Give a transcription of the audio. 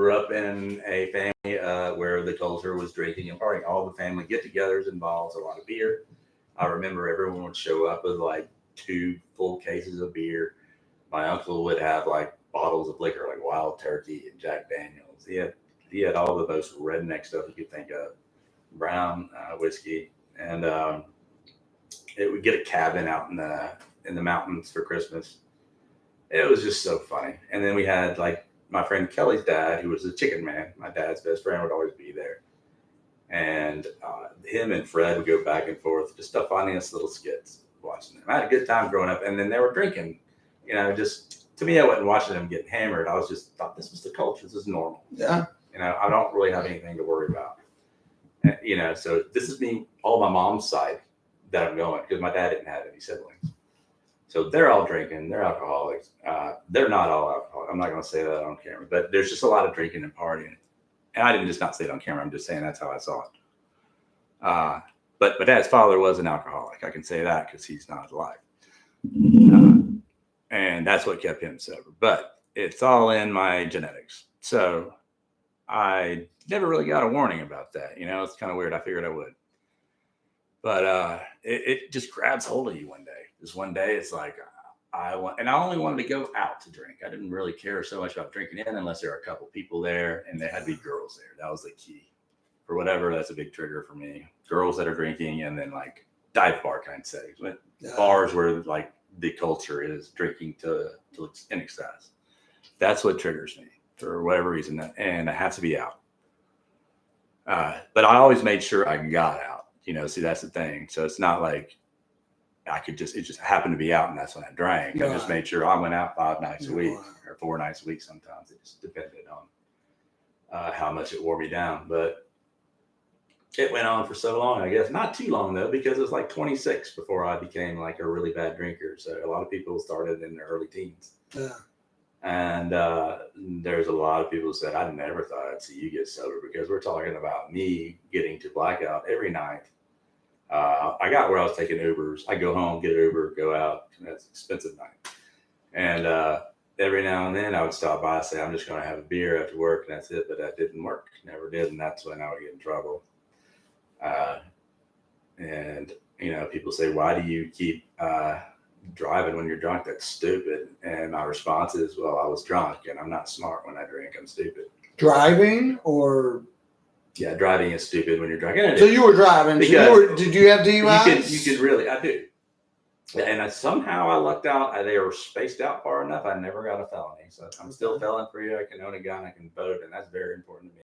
grew up in a family where the culture was drinking and partying. All the family get-togethers involves a lot of beer. I remember everyone would show up with like 2 full cases of beer. My uncle would have like bottles of liquor, like Wild Turkey and Jack Daniels. He had all the most redneck stuff you could think of, brown whiskey, and it would get a cabin out in the mountains for Christmas. It was just so funny. And then we had like my friend Kelly's dad, who was a chicken man. My dad's best friend would always be there, and him and Fred would go back and forth, just the funniest little skits watching them. I had a good time growing up, and then they were drinking. Just to me, I wasn't watching them get hammered. I was just thought this was the culture. This is normal. Yeah. I don't really have anything to worry about. So this is me, all my mom's side that I'm going because my dad didn't have any siblings. So they're all drinking. They're alcoholics. They're not all alcoholics. I'm not going to say that on camera, but there's just a lot of drinking and partying. And I didn't just not say it on camera. I'm just saying that's how I saw it. But my dad's father was an alcoholic. I can say that because he's not alive. And that's what kept him sober. But it's all in my genetics. So I never really got a warning about that. It's kind of weird. I figured I would. But it just grabs hold of you one day. Just one day, it's like I only wanted to go out to drink. I didn't really care so much about drinking in unless there were a couple people there and there had to be girls there. That was the key. For whatever, that's a big trigger for me. Girls that are drinking, and then like dive bar kind of settings. Bars where like the culture is drinking to in excess. That's what triggers me for whatever reason. And I have to be out. But I always made sure I got out. See, that's the thing. So it's not like it just happened to be out and that's when I drank. I just made sure I went out 5 nights a week or 4 nights a week sometimes. It just depended on how much it wore me down. But it went on for so long, I guess. Not too long, though, because it was like 26 before I became like a really bad drinker. So a lot of people started in their early teens. Yeah. And there's a lot of people who said, I never thought I'd see you get sober because we're talking about me getting to blackout every night. I got where I was taking Ubers. I go home, get an Uber, go out. That's an expensive night. And every now and then I would stop by and say, I'm just going to have a beer after work, and that's it. But that didn't work. Never did. And that's when I would get in trouble. And people say, why do you keep driving when you're drunk? That's stupid. And my response is, well, I was drunk and I'm not smart when I drink. I'm stupid. Driving or? Yeah, driving is stupid when you're drunk. So you were driving. Did you have DUIs? You could really, I do. And somehow I lucked out. They were spaced out far enough. I never got a felony. So I'm still felon free. I can own a gun. I can vote. And that's very important to me.